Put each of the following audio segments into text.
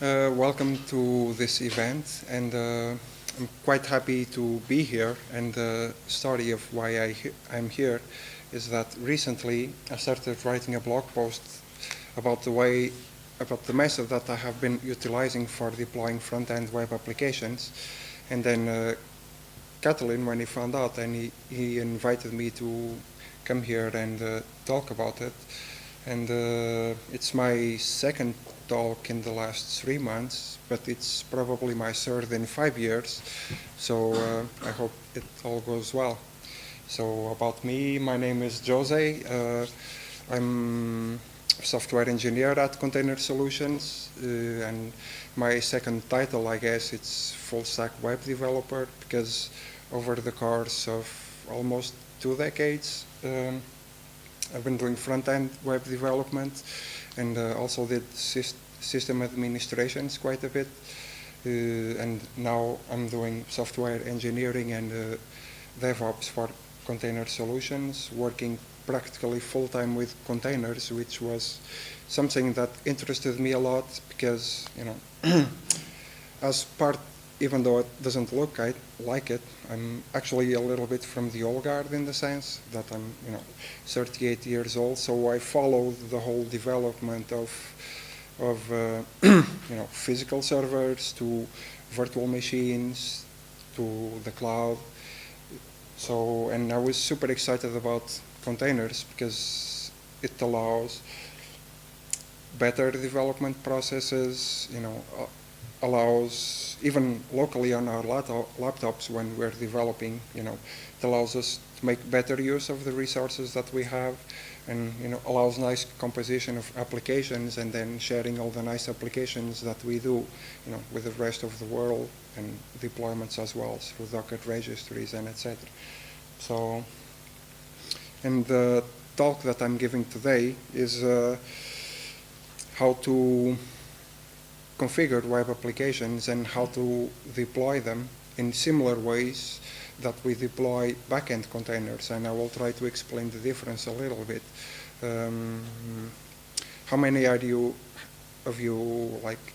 Welcome to this event, and I'm quite happy to be here. And the story of why I'm here is that recently I started writing a blog post about the method that I have been utilizing for deploying front-end web applications. And then Catalin, when he found out, and he invited me to come here and talk about it. And it's my second talk in the last 3 months, but it's probably my third in 5 years. So I hope it all goes well. So about me, my name is Jose. I'm a software engineer at Container Solutions, and my second title, I guess, it's full stack web developer, because over the course of almost 2 decades, I've been doing front-end web development and also did system administrations quite a bit. And now I'm doing software engineering and DevOps for Container Solutions, working practically full-time with containers, which was something that interested me a lot because, you know, as part, even though it doesn't look like it, I'm actually a little bit from the old guard in the sense that I'm, 38 years old. So I followed the whole development of physical servers to virtual machines to the cloud. So, and I was super excited about containers because it allows better development processes, allows, even locally on our laptops when we're developing, it allows us to make better use of the resources that we have, and allows nice composition of applications, and then sharing all the nice applications that we do, with the rest of the world, and deployments as well through Docker registries and etc. So, and the talk that I'm giving today is how to configure web applications and how to deploy them in similar ways that we deploy backend containers, and I will try to explain the difference a little bit. How many of you, like,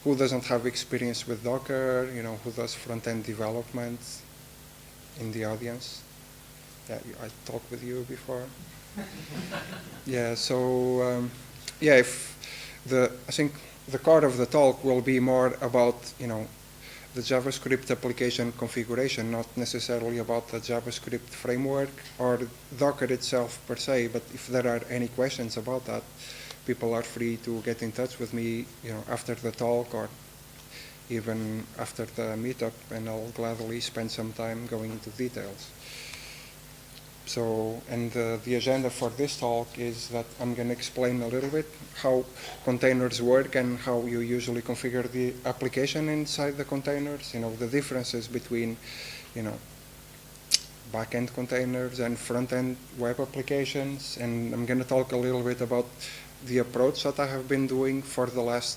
who doesn't have experience with Docker, who does front-end development in the audience? Yeah, I talked with you before. Yeah, so, I think the core of the talk will be more about, the JavaScript application configuration, not necessarily about the JavaScript framework or Docker itself per se, but if there are any questions about that, people are free to get in touch with me, after the talk or even after the meetup, and I'll gladly spend some time going into details. So, and the agenda for this talk is that I'm going to explain a little bit how containers work and how you usually configure the application inside the containers, the differences between, back-end containers and front-end web applications. And I'm going to talk a little bit about the approach that I have been doing for the last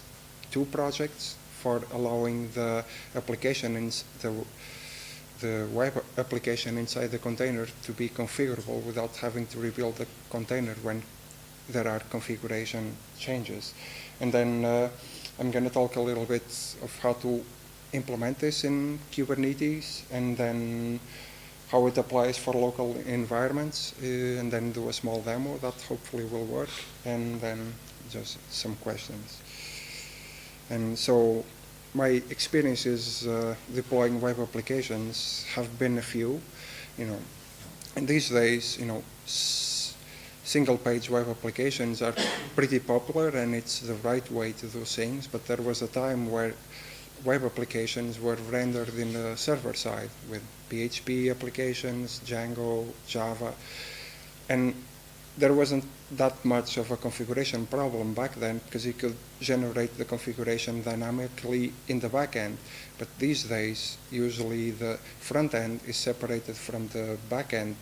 2 projects for allowing the application in the web application inside the container to be configurable without having to rebuild the container when there are configuration changes. And then I'm going to talk a little bit of how to implement this in Kubernetes, and then how it applies for local environments, and then do a small demo that hopefully will work, and then just some questions. And so my experiences deploying web applications have been a few, and these days, single-page web applications are pretty popular, and it's the right way to do things, but there was a time where web applications were rendered in the server side with PHP applications, Django, Java, and there wasn't that much of a configuration problem back then because you could generate the configuration dynamically in the back end. But these days, usually the front end is separated from the back end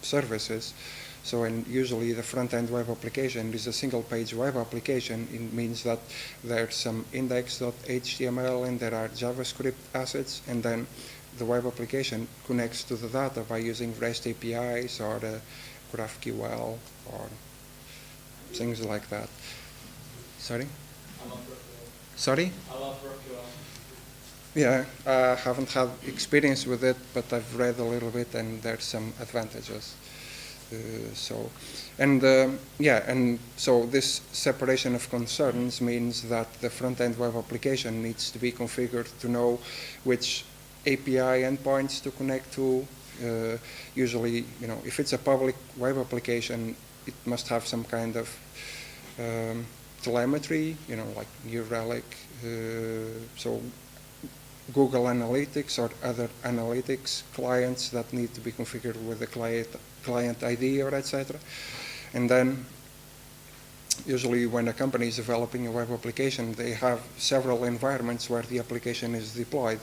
services. So, and usually the front end web application is a single page web application. It means that there's some index.html and there are JavaScript assets, and then the web application connects to the data by using REST APIs or GraphQL or things like that. Sorry? Sorry? I love GraphQL. Yeah, I haven't had experience with it, but I've read a little bit, and there's some advantages. And so this separation of concerns means that the front-end web application needs to be configured to know which API endpoints to connect to. Usually, if it's a public web application, it must have some kind of telemetry, like New Relic. So Google Analytics or other analytics clients that need to be configured with the client ID or etc. And then usually when a company is developing a web application, they have several environments where the application is deployed.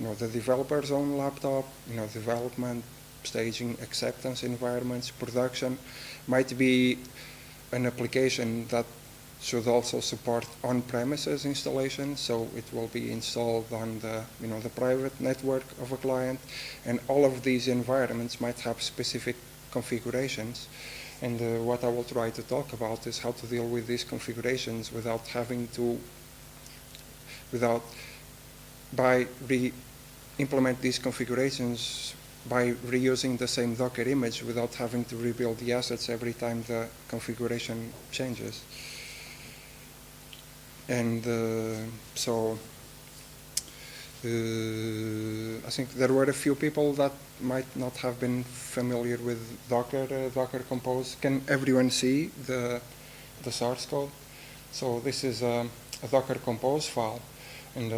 The developer's own laptop, development, staging, acceptance environments, production. Might be an application that should also support on-premises installation, so it will be installed on the private network of a client, and all of these environments might have specific configurations. And what I will try to talk about is how to deal with these configurations by re-implement these configurations by reusing the same Docker image without having to rebuild the assets every time the configuration changes. And I think there were a few people that might not have been familiar with Docker Compose. Can everyone see the source code? So this is a Docker Compose file. And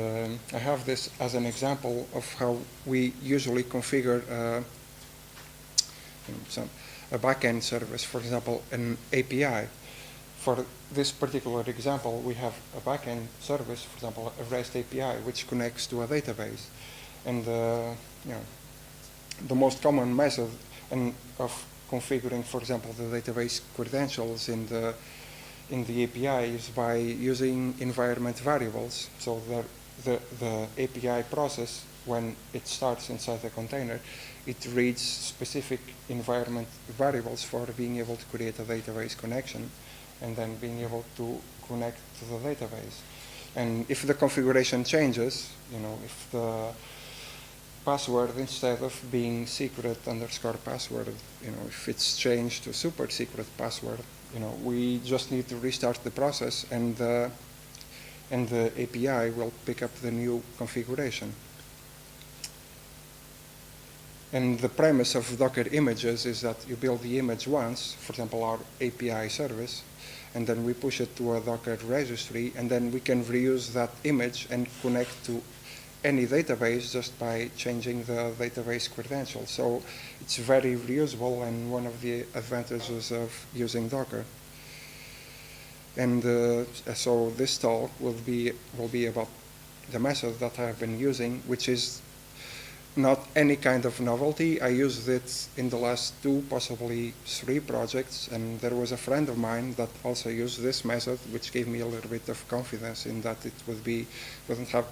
I have this as an example of how we usually configure a backend service, for example, an API. For this particular example, we have a backend service, for example, a REST API, which connects to a database. And the most common method of configuring, for example, the database credentials in the API is by using environment variables. So the API process, when it starts inside the container, it reads specific environment variables for being able to create a database connection, and then being able to connect to the database. And if the configuration changes, if the password, instead of being secret_password, if it's changed to super secret password, we just need to restart the process, and the API will pick up the new configuration. And the premise of Docker images is that you build the image once, for example, our API service, and then we push it to a Docker registry, and then we can reuse that image and connect to any database just by changing the database credentials. So it's very reusable, and one of the advantages of using Docker. And so this talk will be about the method that I've been using, which is not any kind of novelty. I used it in the last 2, possibly 3 projects, and there was a friend of mine that also used this method, which gave me a little bit of confidence in that it wouldn't have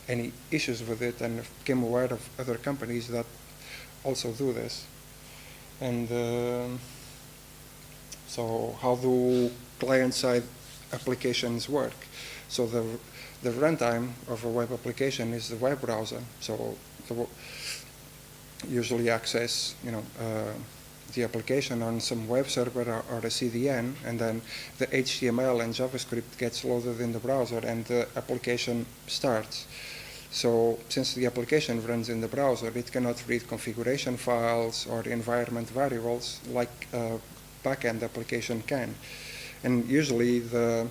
any issues with it, and I became aware of other companies that also do this. And so how do client-side applications work? So the runtime of a web application is the web browser. So usually access the application on some web server or a CDN, and then the HTML and JavaScript gets loaded in the browser, and the application starts. So since the application runs in the browser, it cannot read configuration files or environment variables like a backend application can. And usually the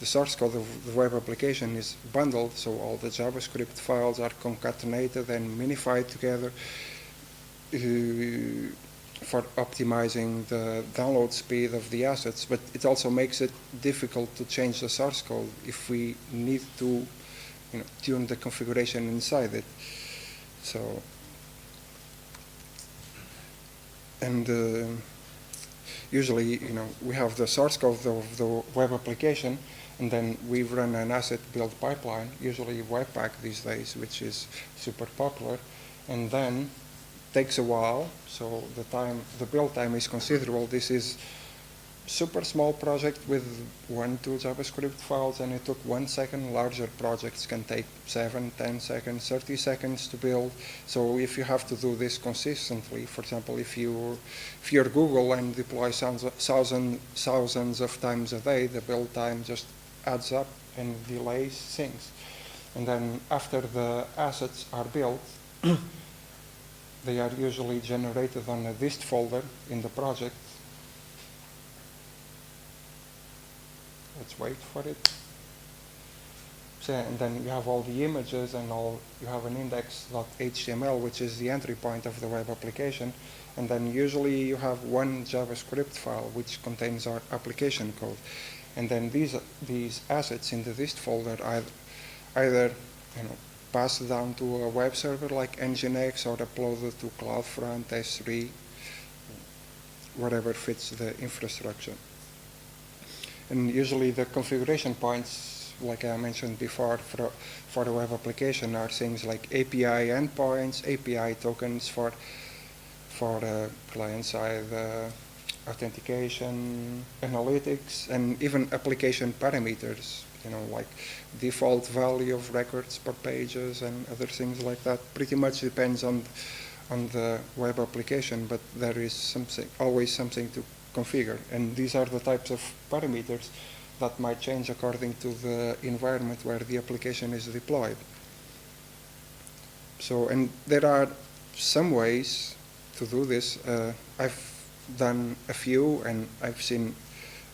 source code of the web application is bundled, so all the JavaScript files are concatenated and minified together for optimizing the download speed of the assets. But it also makes it difficult to change the source code if we need to tune the configuration inside it. So, and usually, we have the source code of the web application, and then we run an asset build pipeline, usually Webpack these days, which is super popular, and then takes a while, so the build time is considerable. This is super small project with 1-2 JavaScript files, and it took 1 second. Larger projects can take 7, 10 seconds, 30 seconds to build. So if you have to do this consistently, for example, if you're Google and deploy thousands of times a day, the build time just adds up and delays things. And then after the assets are built, they are usually generated on a dist folder in the project. Let's wait for it. So, and then you have all the images and you have an index.html, which is the entry point of the web application. And then usually you have one JavaScript file which contains our application code. And then these assets in the dist folder are either passed down to a web server like Nginx or uploaded to CloudFront, S3, whatever fits the infrastructure. And usually the configuration points, like I mentioned before, for the web application are things like API endpoints, API tokens for client-side authentication, analytics, and even application parameters, like default value of records per pages and other things like that. Pretty much depends on the web application, but there is always something to configure. And these are the types of parameters that might change according to the environment where the application is deployed. So, and there are some ways to do this. I've done a few, and I've seen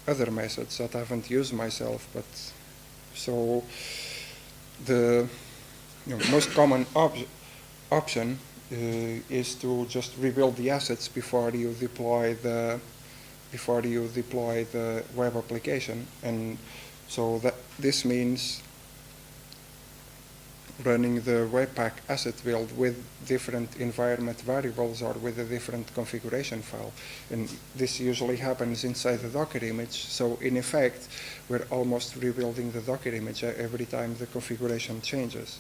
other methods that I haven't used myself, but so the most common option is to just rebuild the assets before you deploy the web application. And so this means running the Webpack asset build with different environment variables or with a different configuration file. And this usually happens inside the Docker image. So in effect, we're almost rebuilding the Docker image every time the configuration changes.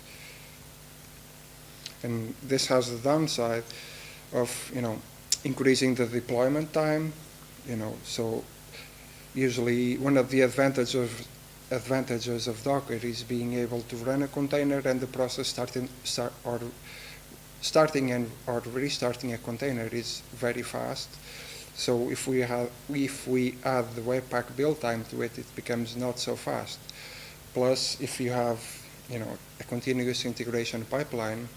And this has the downside of, increasing the deployment time. So usually one of the advantages of Docker is being able to run a container and the process starting and restarting a container is very fast. So if we add the Webpack build time to it, it becomes not so fast. Plus, if you have a continuous integration pipeline,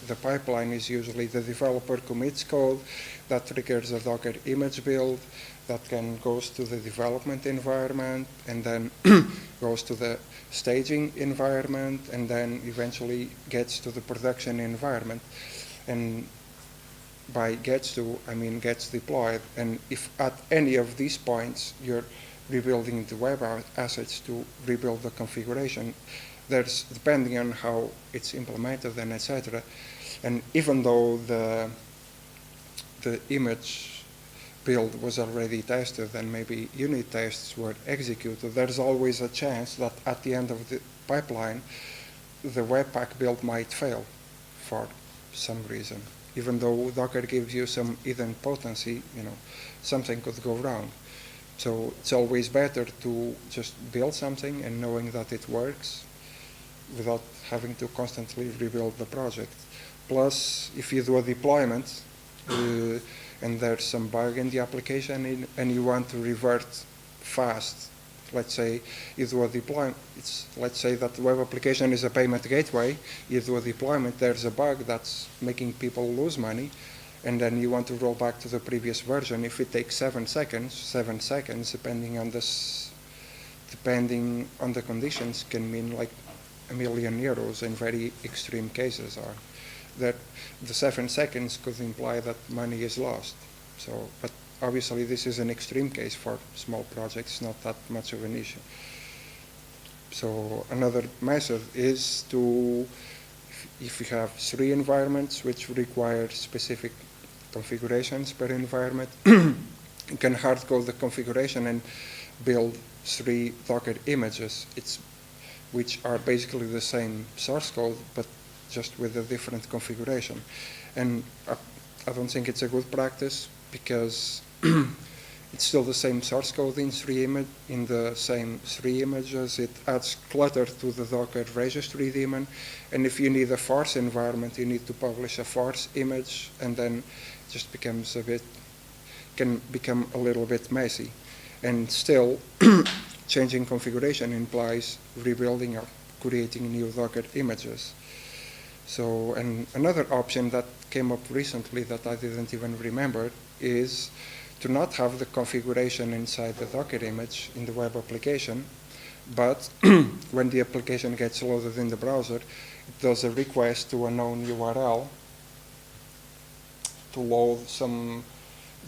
the pipeline is usually the developer commits code that triggers a Docker image build that goes to the development environment and then goes to the staging environment and then eventually gets to the production environment. And by gets to, I mean gets deployed. And if at any of these points you're rebuilding the web assets to rebuild the configuration, there's, depending on how it's implemented and etc. And even though the image build was already tested and maybe unit tests were executed, there's always a chance that at the end of the pipeline, the Webpack build might fail for some reason. Even though Docker gives you some hidden potency, something could go wrong. So it's always better to just build something and knowing that it works without having to constantly rebuild the project. Plus, if you do a deployment and there's some bug in the application and you want to revert fast, let's say you do a deployment, let's say that the web application is a payment gateway, you do a deployment, there's a bug that's making people lose money, and then you want to roll back to the previous version. If it takes 7 seconds, depending on the conditions, can mean like €1 million in very extreme cases, or that the 7 seconds could imply that money is lost. So, but obviously this is an extreme case for small projects, not that much of an issue. So another method is to, if you have 3 environments which require specific configurations per environment, you can hard code the configuration and build 3 Docker images, which are basically the same source code, but just with a different configuration. And I don't think it's a good practice because It's still the same source code in the same 3 images. It adds clutter to the Docker registry daemon. And if you need a force environment, you need to publish a force image, and then it just becomes can become a little bit messy. And still, changing configuration implies rebuilding or creating new Docker images. So, and another option that came up recently that I didn't even remember is to not have the configuration inside the Docker image in the web application, but when the application gets loaded in the browser, it does a request to a known URL to load some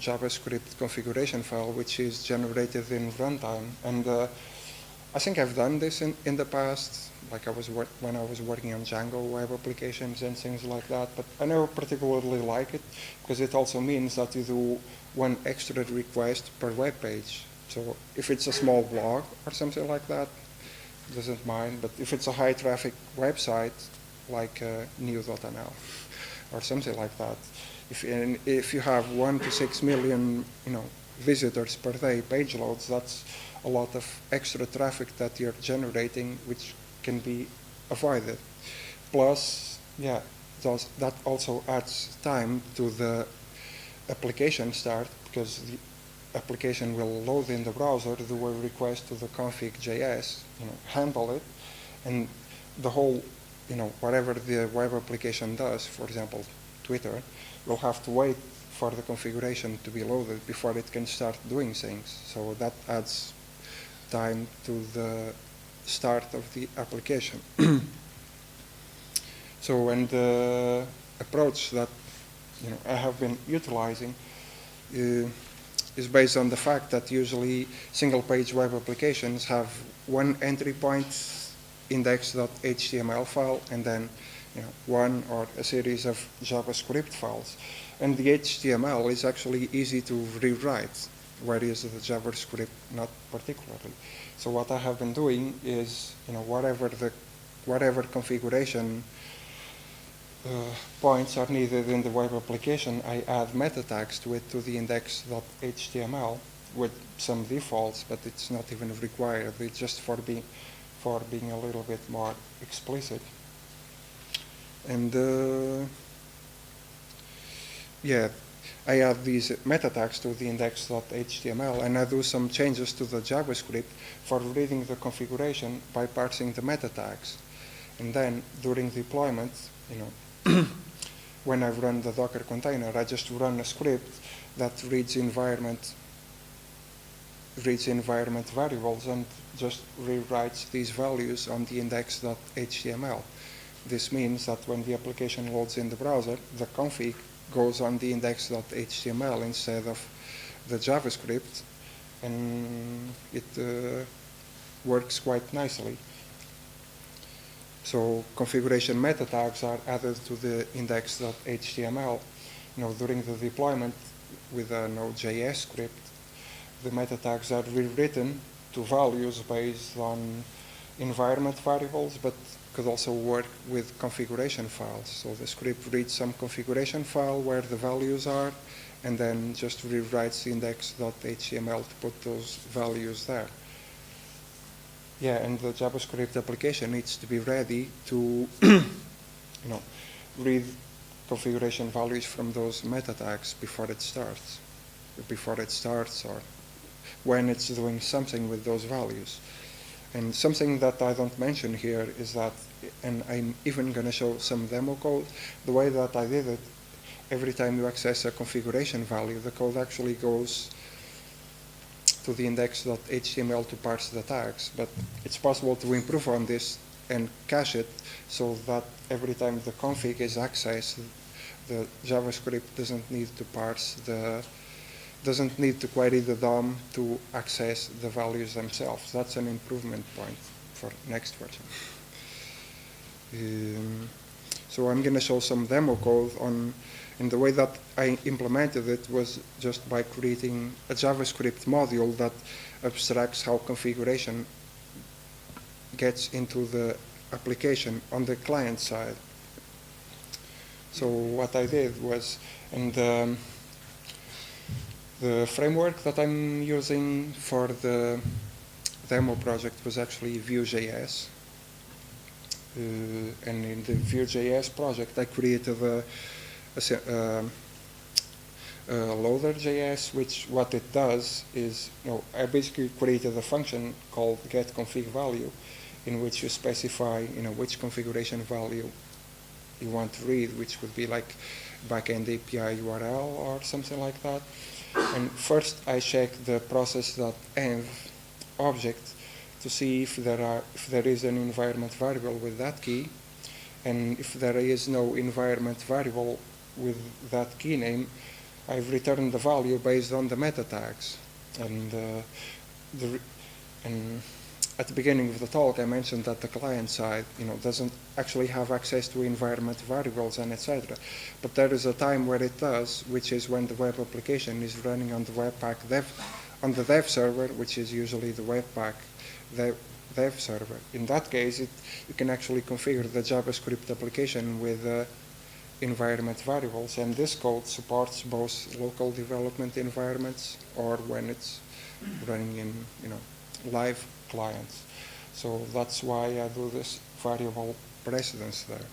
JavaScript configuration file, which is generated in runtime. And I think I've done this in the past, like when I was working on Django web applications and things like that, but I never particularly like it because it also means that you do one extra request per web page. So if it's a small blog or something like that, it doesn't mind, but if it's a high traffic website like new.nl or something like that, if you have 1 to 6 million visitors per day, page loads, that's a lot of extra traffic that you're generating, which can be avoided. Plus, yeah, that also adds time to the application start, because the application will load in the browser, do a request to the config.js, handle it, and the whole, whatever the web application does, for example, Twitter, will have to wait for the configuration to be loaded before it can start doing things. So that adds time to the start of the application. So, and the approach that I have been utilizing is based on the fact that usually single-page web applications have one entry point index.html file, and then one or a series of JavaScript files. And the HTML is actually easy to rewrite, whereas the JavaScript not particularly. So what I have been doing is, whatever configuration points are needed in the web application, I add meta tags to it, to the index.html with some defaults, but it's not even required. It's just for being a little bit more explicit. And yeah, I add these meta tags to the index.html, and I do some changes to the JavaScript for reading the configuration by parsing the meta tags. And then during deployment, when I run the Docker container, I just run a script that reads environment variables and just rewrites these values on the index.html. This means that when the application loads in the browser, the config goes on the index.html instead of the JavaScript, and it works quite nicely. So configuration meta tags are added to the index.html. During the deployment with a Node.js script, the meta tags are rewritten to values based on environment variables, but could also work with configuration files. So the script reads some configuration file where the values are, and then just rewrites the index.html to put those values there. Yeah, and the JavaScript application needs to be ready to read configuration values from those meta tags before it starts or when it's doing something with those values. And something that I don't mention here is that, and I'm even going to show some demo code, the way that I did it, every time you access a configuration value, the code actually goes to the index.html to parse the tags. But it's possible to improve on this and cache it so that every time the config is accessed, the JavaScript doesn't need to query the DOM to access the values themselves. That's an improvement point for next version. So I'm going to show some demo code and the way that I implemented it was just by creating a JavaScript module that abstracts how configuration gets into the application on the client side. So what I did was, and The framework that I'm using for the demo project was actually Vue.js. And in the Vue.js project, I created a loader.js, which what it does is, I basically created a function called getConfigValue, in which you specify, which configuration value you want to read, which would be like backend API URL or something like that. And first I check the process.env object to see if there is an environment variable with that key, and if there is no environment variable with that key name, I've returned the value based on the meta tags. And at the beginning of the talk, I mentioned that the client side, doesn't actually have access to environment variables and etc. But there is a time where it does, which is when the web application is running on the Webpack on the dev server, which is usually the Webpack dev server. In that case, you can actually configure the JavaScript application with environment variables, and this code supports both local development environments or when it's running in live clients. So that's why I do this variable precedence there.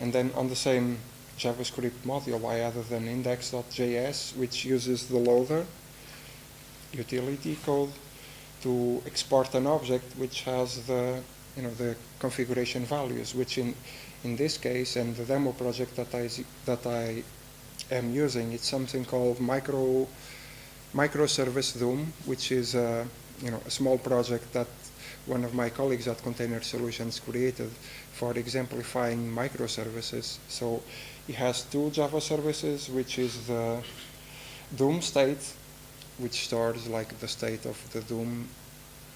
And then on the same JavaScript module, I added an index.js, which uses the loader utility code to export an object which has the configuration values, which in this case, and the demo project that I am using, it's something called microservice Doom, which is a small project that one of my colleagues at Container Solutions created for exemplifying microservices. So it has two Java services, which is the Doom state, which stores like the state of the Doom.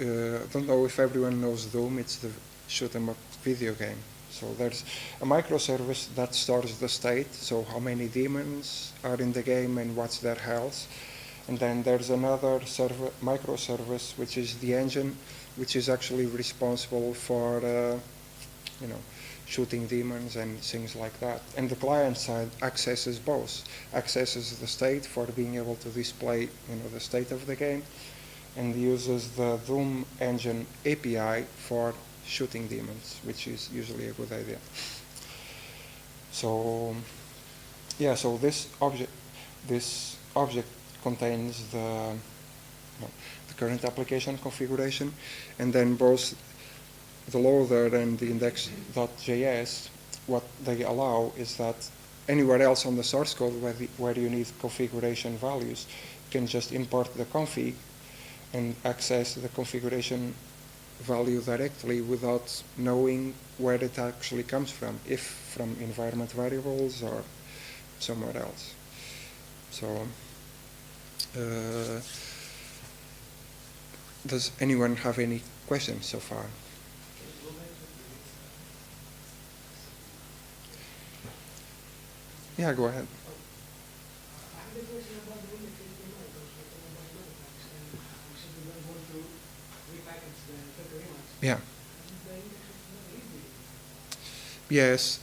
I don't know if everyone knows Doom. It's the shoot 'em up video game. So there's a microservice that stores the state, so how many demons are in the game and what's their health. And then there's another microservice, which is the engine, which is actually responsible for shooting demons and things like that. And the client side accesses both. Accesses the state for being able to display the state of the game, and uses the Doom engine API for shooting demons, which is usually a good idea. So yeah, so this object contains the current application configuration, and then both the loader and the index.js, what they allow is that anywhere else on the source code where you need configuration values, you can just import the config and access the configuration value directly without knowing where it actually comes from, if from environment variables or somewhere else. So does anyone have any questions so far? Yeah, go ahead. Yeah. Yes,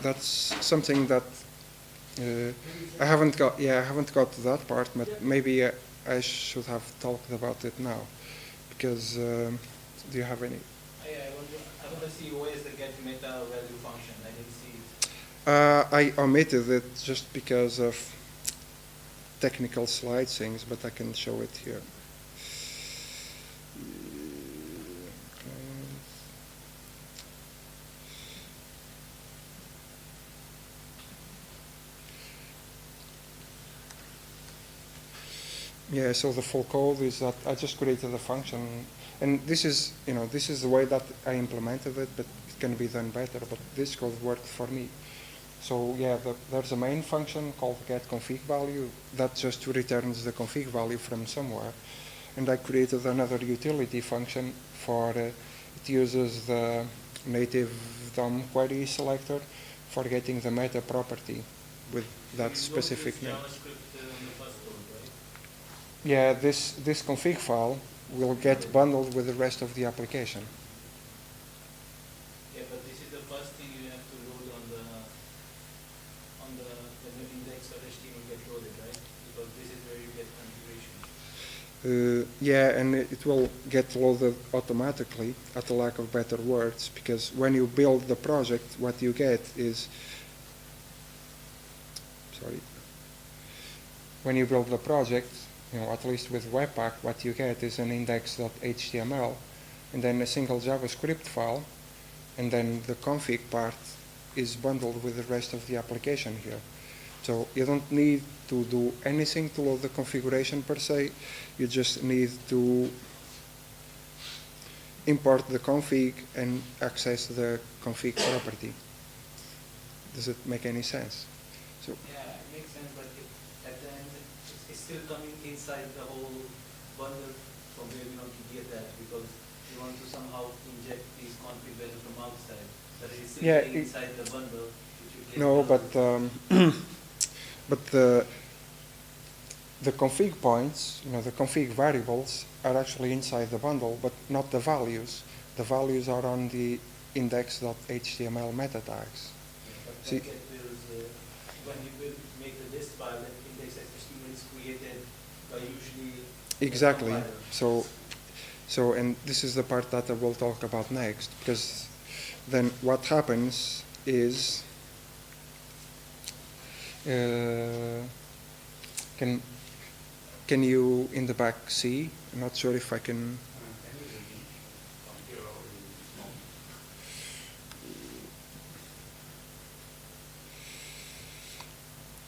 that's something that I haven't got. Yeah, I haven't got to that part, but maybe I should have talked about it now, because do you have any? I want to see where is the get meta value function. I didn't see it. I omitted it just because of technical slide things, but I can show it here. Yeah, so the full code is that I just created a function, and this is the way that I implemented it, but it can be done better, but this code worked for me. So yeah, there's a main function called getConfigValue that just returns the config value from somewhere, and I created another utility function for it uses the native DOM query selector for getting the meta property with that specific name. Yeah, this config file will get bundled with the rest of the application. Yeah, but this is the first thing you have to load on the Yeah, and it will get loaded automatically, at a lack of better words, because when you build the project, what you get is, sorry, when you build the project, at least with Webpack, what you get is an index.html, and then a single JavaScript file, and then the config part is bundled with the rest of the application here. So you don't need to do anything to load the configuration per se. You just need to import the config and access the config property. Does it make any sense? So yeah, it makes sense, but at the end, it's still coming inside the whole bundle from where we want to get that, because we want to somehow inject these config values from outside. But it's still getting inside the bundle. Which you no, but the config points, the config variables are actually inside the bundle, but not the values. The values are on the index.html meta tags. But see, when you will make the list file, that index.html is created by usually exactly. So, and this is the part that I will talk about next, because then what happens is, can you in the back see? I'm not sure if I can.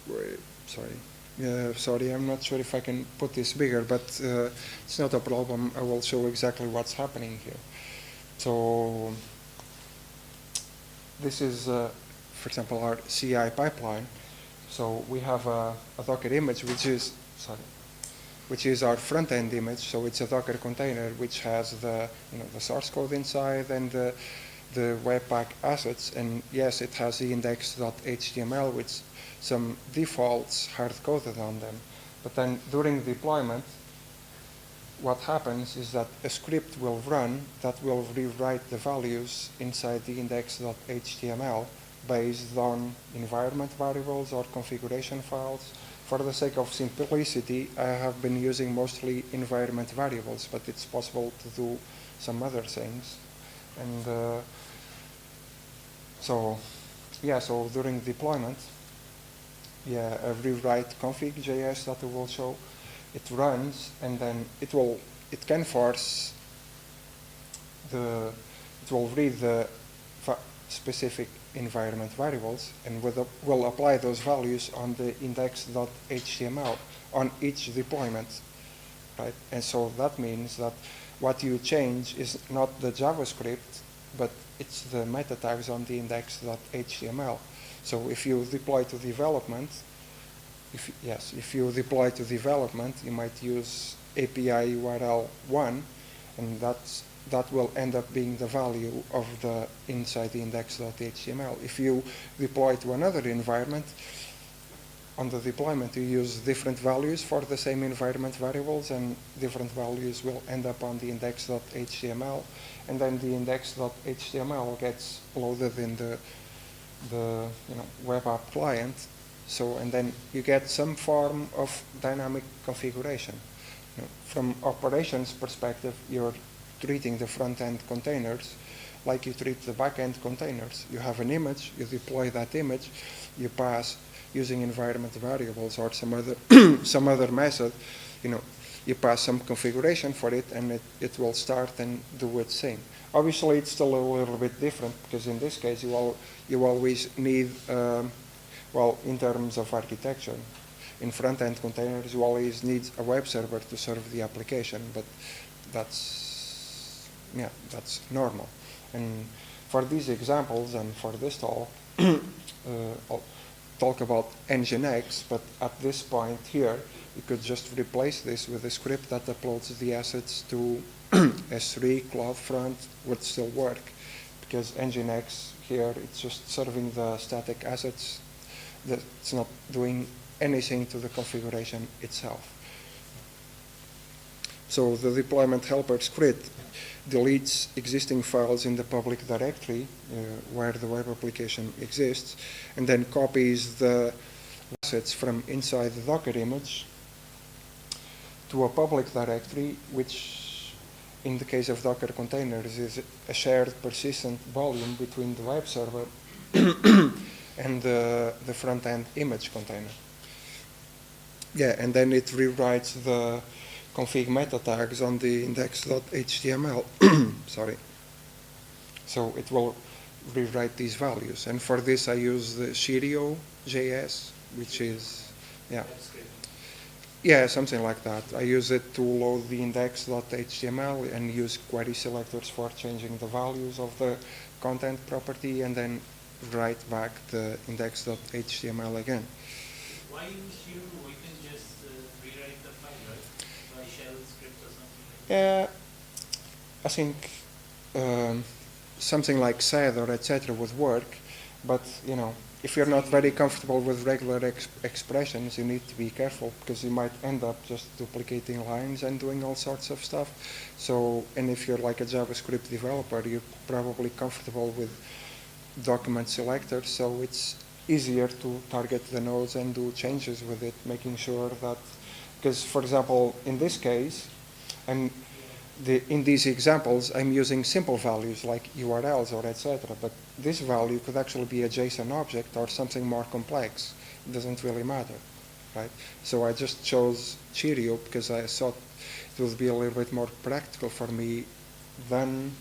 Wait, sorry. Sorry, I'm not sure if I can put this bigger, but it's not a problem. I will show exactly what's happening here. So this is, for example, our CI pipeline. So we have a Docker image, which is our front-end image. So it's a Docker container which has the source code inside and the Webpack assets. And yes, it has the index.html with some defaults hard-coded on them. But then during deployment, what happens is that a script will run that will rewrite the values inside the index.html based on environment variables or configuration files. For the sake of simplicity, I have been using mostly environment variables, but it's possible to do some other things. And so during deployment, a rewrite config.js that we will show, it runs, and then it can force it will read the specific environment variables and will apply those values on the index.html on each deployment, right? And so that means that what you change is not the JavaScript, but it's the meta tags on the index.html. So if you deploy to development, if you deploy to development, you might use API URL 1, and that will end up being the value of the inside the index.html. If you deploy to another environment, on the deployment you use different values for the same environment variables, and different values will end up on the index.html, and then the index.html gets loaded in the web app client. So, and then you get some form of dynamic configuration. From operations perspective, you're treating the front-end containers like you treat the back-end containers. You have an image, you deploy that image, you pass using environment variables or some other some other method, you pass some configuration for it, and it will start and do its thing. Obviously, it's still a little bit different, because in this case, you always need, in terms of architecture, in front-end containers, you always need a web server to serve the application, but that's normal. And for these examples and for this talk, I'll talk about Nginx, but at this point here, you could just replace this with a script that uploads the assets to S3, CloudFront would still work, because Nginx here, it's just serving the static assets. That's not doing anything to the configuration itself. So the deployment helper script deletes existing files in the public directory where the web application exists, and then copies the assets from inside the Docker image to a public directory, which in the case of Docker containers is a shared persistent volume between the web server and the front-end image container. Yeah, and then it rewrites the config meta tags on the index.html. Sorry. So it will rewrite these values. And for this I use the Cheerio.js, which is, yeah. Yeah, something like that. I use it to load the index.html and use query selectors for changing the values of the content property and then write back the index.html again. Why use Cheerio? We can just rewrite the file, right? By shell script or something like that? I think something like sed or etc. would work, but you know, if you're not very comfortable with regular expressions, you need to be careful because you might end up just duplicating lines and doing all sorts of stuff. So, and if you're like a JavaScript developer, you're probably comfortable with document selectors, so it's easier to target the nodes and do changes with it, making sure that, because for example, in this case, in these examples, I'm using simple values like URLs or etc. But this value could actually be a JSON object or something more complex. It doesn't really matter, right? So I just chose Cheerio because I thought it would be a little bit more practical for me than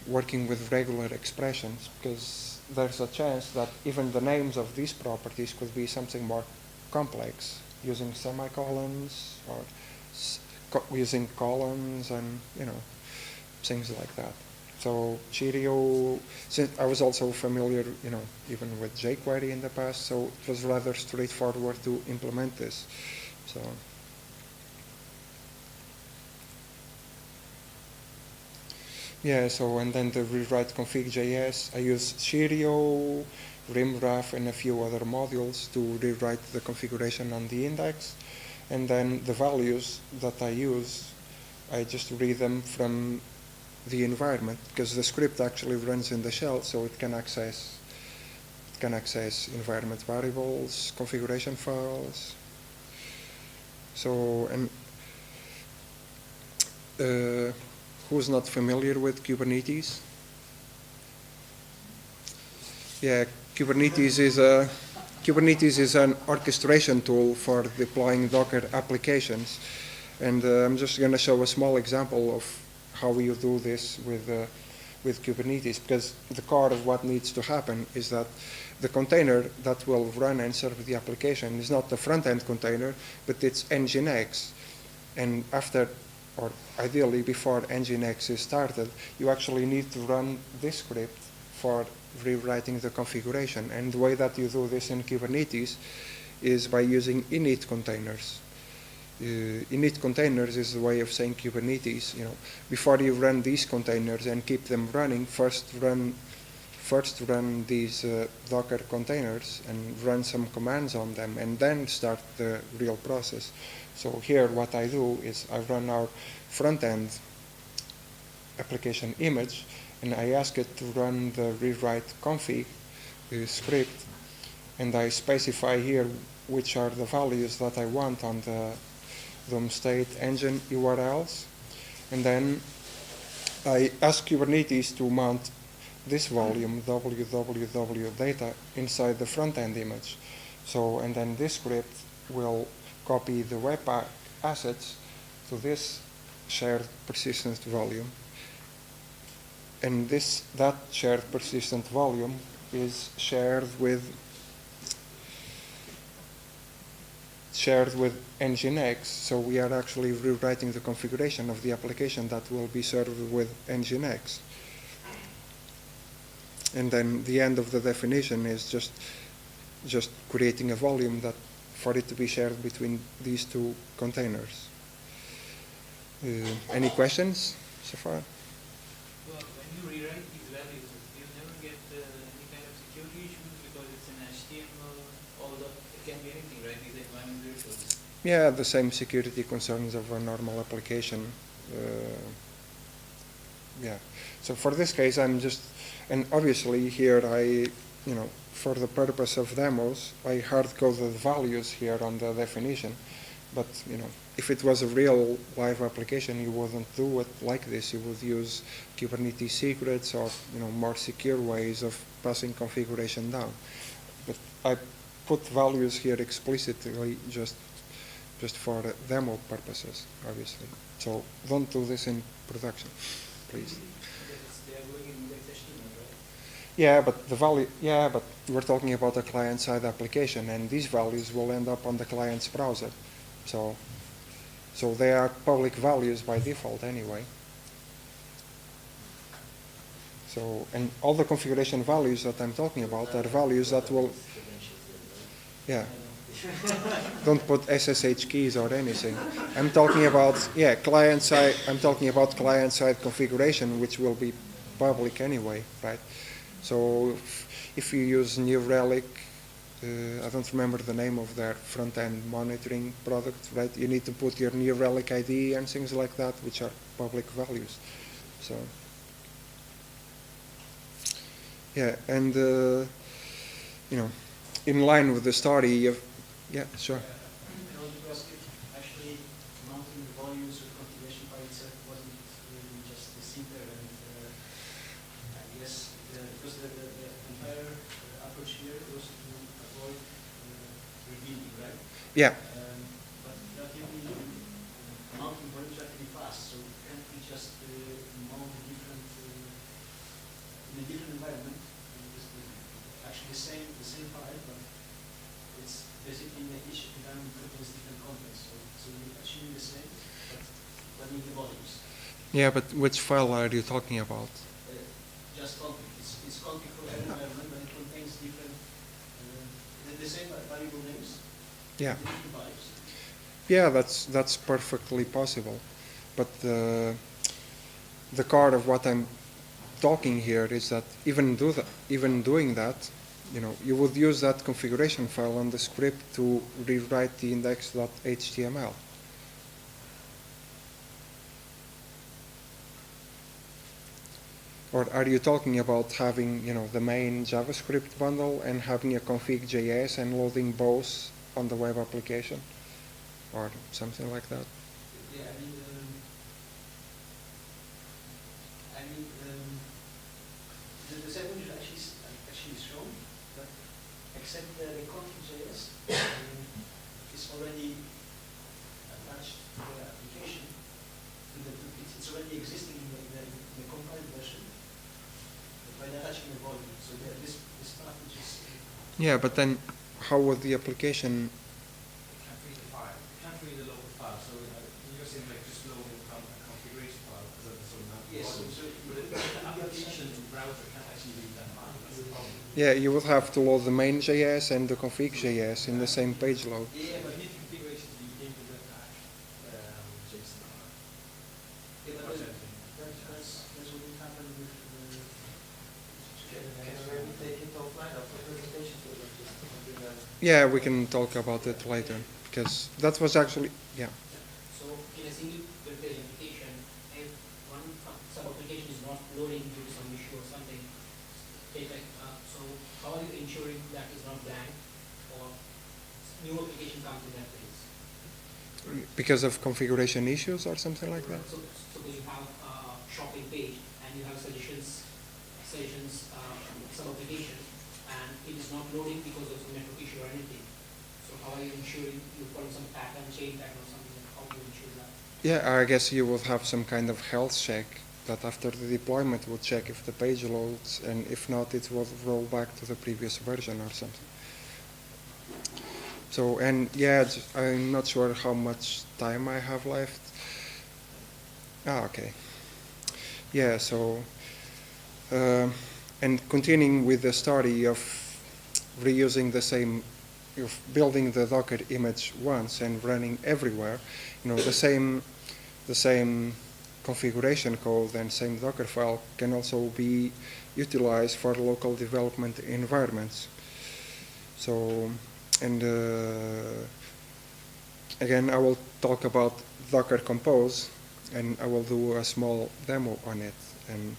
working with regular expressions, because there's a chance that even the names of these properties could be something more complex, using semicolons or using columns and, you know, things like that. So Cheerio, since I was also familiar, you know, even with jQuery in the past, so it was rather straightforward to implement this. So yeah, so and then the rewrite config.js, I use Cheerio, rimgraph, and a few other modules to rewrite the configuration on the index. And then the values that I use, I just read them from the environment, because the script actually runs in the shell, so it can access environment variables, configuration files. So, and who's not familiar with Kubernetes? Yeah, Kubernetes is an orchestration tool for deploying Docker applications. And I'm just going to show a small example of how you do this with Kubernetes, because the core of what needs to happen is that the container that will run and serve the application is not the front-end container, but it's Nginx. And after, or ideally before Nginx is started, you actually need to run this script for rewriting the configuration. And the way that you do this in Kubernetes is by using init containers. Init containers is the way of saying Kubernetes, you know, before you run these containers and keep them running, first run these Docker containers and run some commands on them and then start the real process. So here what I do is I run our front-end application image and I ask it to run the rewrite config script, and I specify here which are the values that I want on the DOM state engine URLs, and then I ask Kubernetes to mount this volume www data inside the front-end image. So, and then this script will copy the webpack assets to this shared persistent volume. And that shared persistent volume is shared with Nginx, so we are actually rewriting the configuration of the application that will be served with Nginx. And then the end of the definition is just creating a volume that for it to be shared between these two containers. Any questions so far? Well, when you rewrite these values, you never get any kind of security issues because it's an HTML, it can be anything, right? These environment variables. Yeah, the same security concerns of a normal application. Yeah. So for this case, I'm just, and obviously here for the purpose of demos, I hard-coded values here on the definition. But, if it was a real live application, you wouldn't do it like this. You would use Kubernetes secrets or, more secure ways of passing configuration down. But I put values here explicitly just for the demo purposes, obviously. So don't do this in production, please. They are going in index HTML, right? Yeah, but the value. Yeah, but we're talking about a client-side application, and these values will end up on the client's browser. So they are public values by default anyway. So, and all the configuration values that I'm talking about are values that will. Yeah. Don't put SSH keys or anything. I'm talking about client-side. I'm talking about client-side configuration, which will be public anyway, right? So if you use New Relic, I don't remember the name of their front-end monitoring product, right? You need to put your New Relic ID and things like that, which are public values. So yeah, and in line with the story of. Yeah, sure. I want to ask if actually mounting the volumes with configuration by itself wasn't really just simpler, and I guess because the entire approach here was to avoid rebuilding, right? Yeah. But relatively mounting volumes relatively fast, so can't we just mount a different in a different environment? Actually the same file, but it's basically each environment contains different contents, so we're achieving the same, but running the volumes. Yeah, but which file are you talking about? Just config. It's config for every environment, but it contains different, the same variable names. Yeah. Different values. Yeah, that's perfectly possible, but the core of what I'm talking here is that even doing that, you would use that configuration file on the script to rewrite the index.html. Or are you talking about having, the main JavaScript bundle and having a config.js and loading both on the web application? Or something like that? Yeah, the second is actually shown, but except the config.js is already attached to the application. It's already existing in the compiled version by attaching the volume. So this part which is Yeah, but then how would the application? You can't read the file. You can't read the local file. So you're saying like just loading a configuration file because that's sort of not yes. But the application browser can't actually read that file. That's the problem. Yeah, you would have to load the main.js and the config.js in the same page load. Yeah, but need configuration to be into the JSON. Yeah, but that's what will happen with the. Can we take it offline after presentation so that just Yeah, we can talk about it later because that was actually So in a single web-based application, if one sub-application is not loading due to some issue or something, so how are you ensuring that is not blank or new application comes in that place? because of configuration issues or something like that. So suppose you have a shopping page and you have suggestions sub-application and it is not loading because of some network issue or anything. So how are you ensuring you follow some pattern, chain pattern or something? How do you ensure that? Yeah, I guess you would have some kind of health check that after the deployment would check if the page loads, and if not, it will roll back to the previous version or something. So, and yeah, I'm not sure how much time I have left. Okay. Yeah, so, and continuing with the story of reusing the same, of building the Docker image once and running everywhere, the same configuration code and same Docker file can also be utilized for local development environments. So, and again, I will talk about Docker Compose, and I will do a small demo on it. And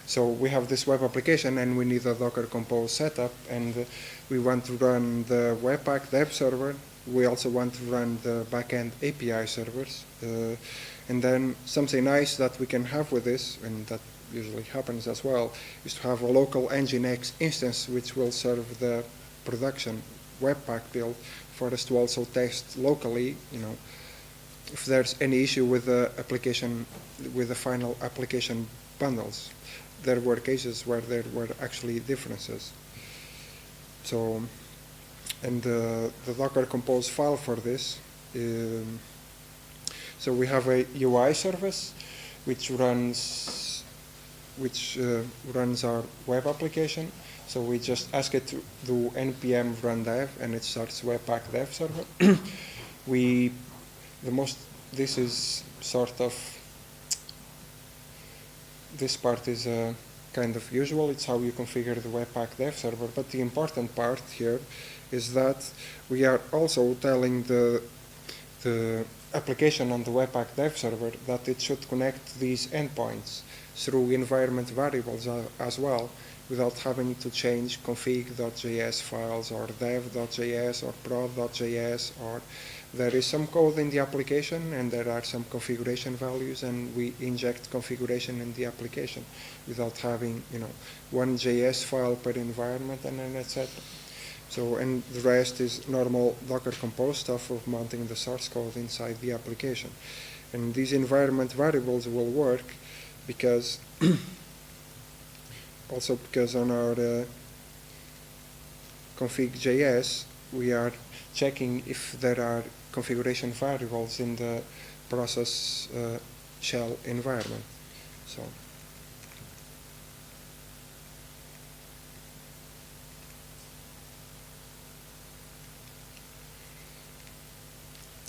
So we have this web application and we need a Docker Compose setup, and we want to run the Webpack dev server. We also want to run the backend API servers. And then something nice that we can have with this, and that usually happens as well, is to have a local Nginx instance which will serve the production Webpack build for us to also test locally, if there's any issue with the application, with the final application bundles. There were cases where there were actually differences. So, and the Docker Compose file for this, so we have a UI service which runs our web application. So we just ask it to do npm run dev, and it starts Webpack dev server. This is sort of, this part is kind of usual. It's how you configure the Webpack dev server. But the important part here is that we are also telling the application on the Webpack dev server that it should connect these endpoints through environment variables as well, without having to change config.js files or dev.js or prod.js, or there is some code in the application and there are some configuration values, and we inject configuration in the application without having one JS file per environment and then etc. So, and the rest is normal Docker Compose stuff of mounting the source code inside the application. And these environment variables will work because also because on our config.js we are checking if there are configuration variables in the process shell environment. So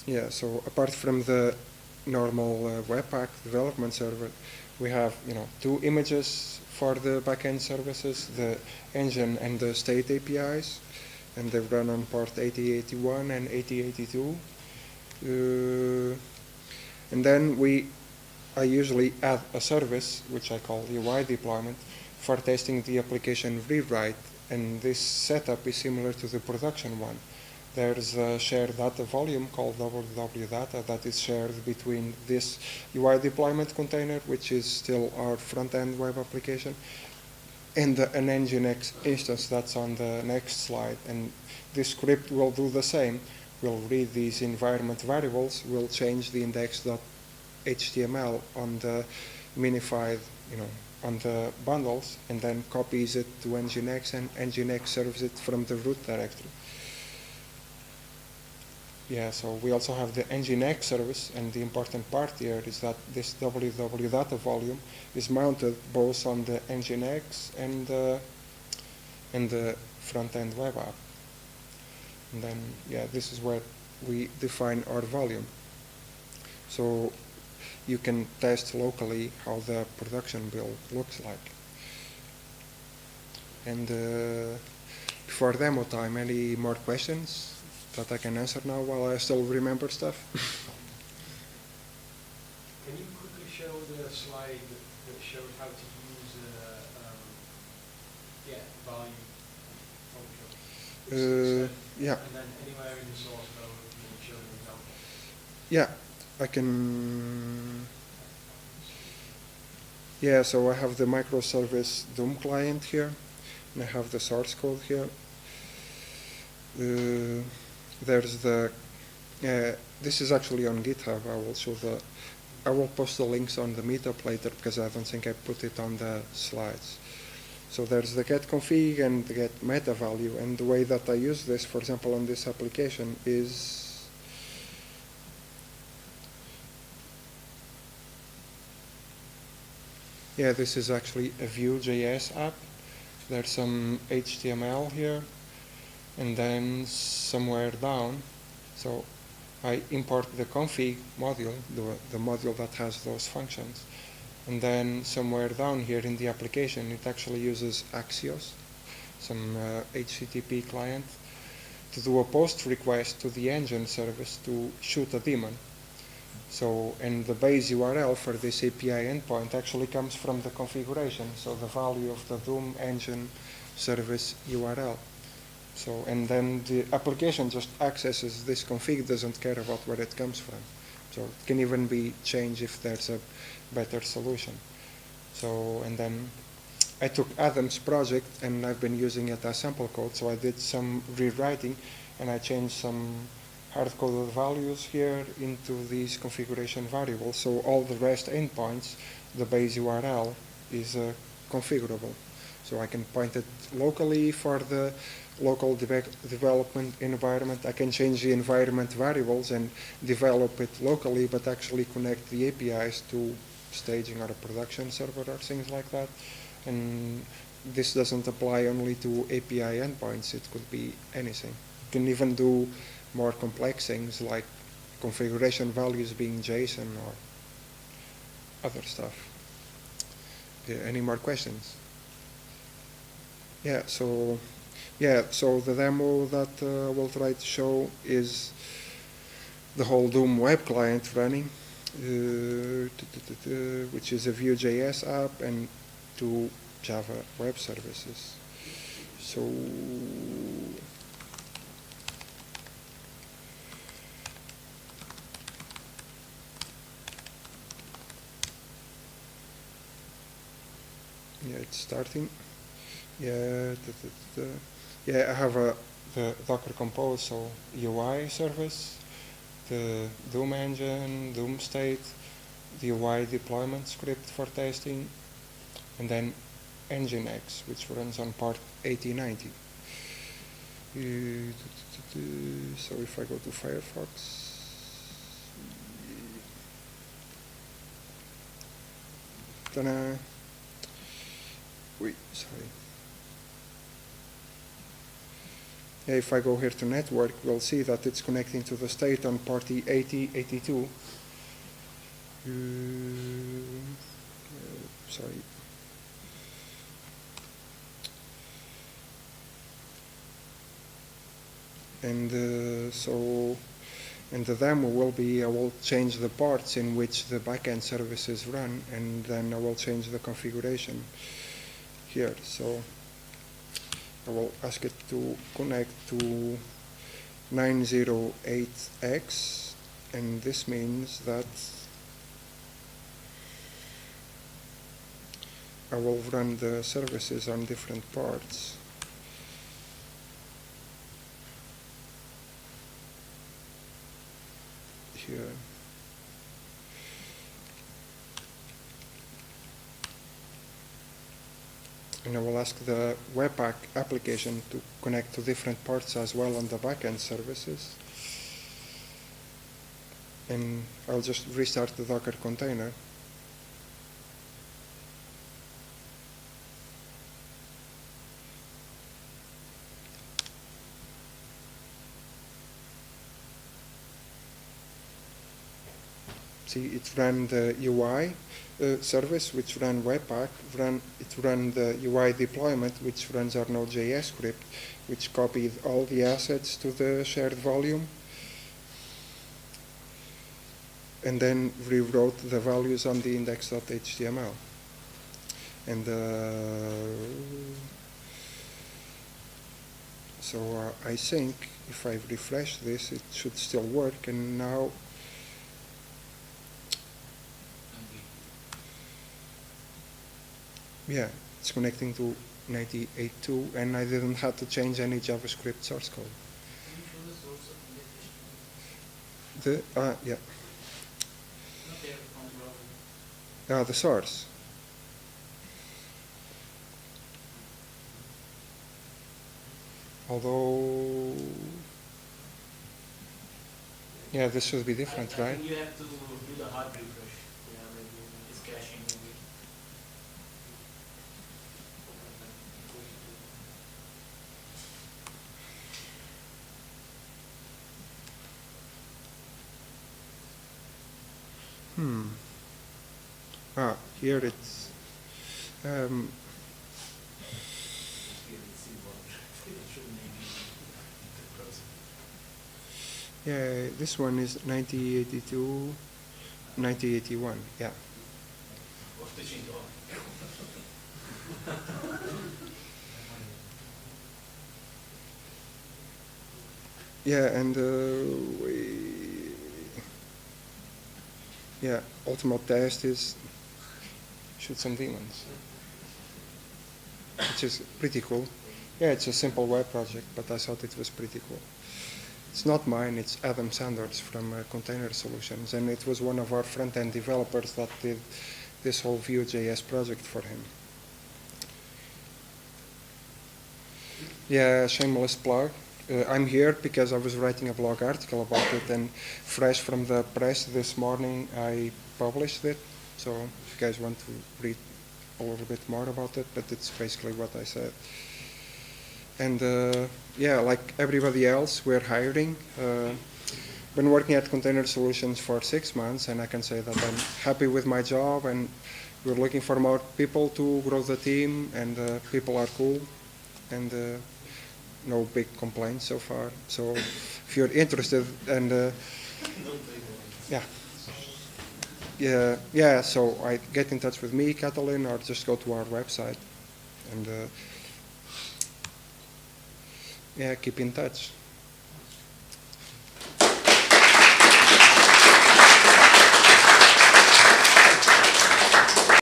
yeah, so apart from the normal Webpack development server, we have two images for the backend services, the engine and the state APIs, and they run on port 8081 and 8082. And then I usually add a service, which I call UI deployment, for testing the application rewrite, and this setup is similar to the production one. There's a shared data volume called www.data that is shared between this UI deployment container, which is still our front-end web application, and an Nginx instance that's on the next slide. And this script will do the same. We'll read these environment variables, we'll change the index.html on the minified, on the bundles, and then copies it to Nginx, and Nginx serves it from the root directory. Yeah, so we also have the Nginx service, and the important part here is that this www.data volume is mounted both on the Nginx and the front-end web app. And then, yeah, this is where we define our volume. So you can test locally how the production build looks like. And before demo time, any more questions that I can answer now while I still remember stuff? Can you quickly show the slide that showed how to use volume function? Yeah. And then anywhere in the source code you can show an example. Yeah, I can. Yeah, so I have the microservice DOM client here, and I have the source code here. There's the, this is actually on GitHub. I will post the links on the meetup later because I don't think I put it on the slides. So there's the get config and the get meta value, and the way that I use this, for example, on this application is, yeah, this is actually a Vue.js app. There's some HTML here, and then somewhere down, so I import the config module, the module that has those functions, and then somewhere down here in the application it actually uses Axios, some HTTP client, to do a post request to the engine service to shoot a daemon. So, and the base URL for this API endpoint actually comes from the configuration, so the value of the Doom engine service URL. So, and then the application just accesses this config, doesn't care about where it comes from. So it can even be changed if there's a better solution. So, and then I took Adam's project and I've been using it as sample code, so I did some rewriting and I changed some hard-coded values here into these configuration variables. So all the REST endpoints, the base URL is configurable. So I can point it locally for the local development environment. I can change the environment variables and develop it locally, but actually connect the APIs to staging or a production server or things like that. And this doesn't apply only to API endpoints, it could be anything. You can even do more complex things like configuration values being JSON or other stuff. Yeah, any more questions? Yeah, so the demo that we'll try to show is the whole Doom web client running, which is a Vue.js app and 2 Java web services. So yeah, it's starting. Yeah, yeah, I have the Docker Compose, so UI service, the Doom engine, Doom state, the UI deployment script for testing, and then Nginx, which runs on port 8090. So if I go to Firefox, then wait, sorry. Yeah, if I go here to network, we'll see that it's connecting to the state on port 8082. Sorry. And so, and the demo will be, I will change the ports in which the backend services run, and then I will change the configuration here. So I will ask it to connect to 908X, and this means that I will run the services on different ports. Here. And I will ask the Webpack application to connect to different ports as well on the backend services. And I'll just restart the Docker container. See, it ran the UI service, which ran Webpack, it ran the UI deployment, which runs our Node.js script, which copied all the assets to the shared volume, and then rewrote the values on the index.html. And so I think if I refresh this, it should still work, and now yeah, it's connecting to 98.2, and I didn't have to change any JavaScript source code. Can you show the source of index.html? Yeah. Not there from the browser. The source. Although, yeah, this should be different, I right? think you have to do the hard refresh. Yeah, maybe it's caching maybe. Here it's yeah, this one is 9082 1981, yeah. Of the change all. Yeah, and ultimate test is shoot some demons, which is pretty cool. Yeah, it's a simple web project, but I thought it was pretty cool. It's not mine, it's Adam Sanders from Container Solutions, and it was one of our front-end developers that did this whole Vue.js project for him. Yeah, shameless plug. I'm here because I was writing a blog article about it, and fresh from the press this morning I published it. So if you guys want to read a little bit more about it, but it's basically what I said. And yeah, like everybody else, we're hiring. Been working at Container Solutions for 6 months, and I can say that I'm happy with my job, and we're looking for more people to grow the team, and people are cool, and no big complaints so far. So if you're interested, and yeah, so I get in touch with me, Catalin, or just go to our website, and yeah, keep in touch.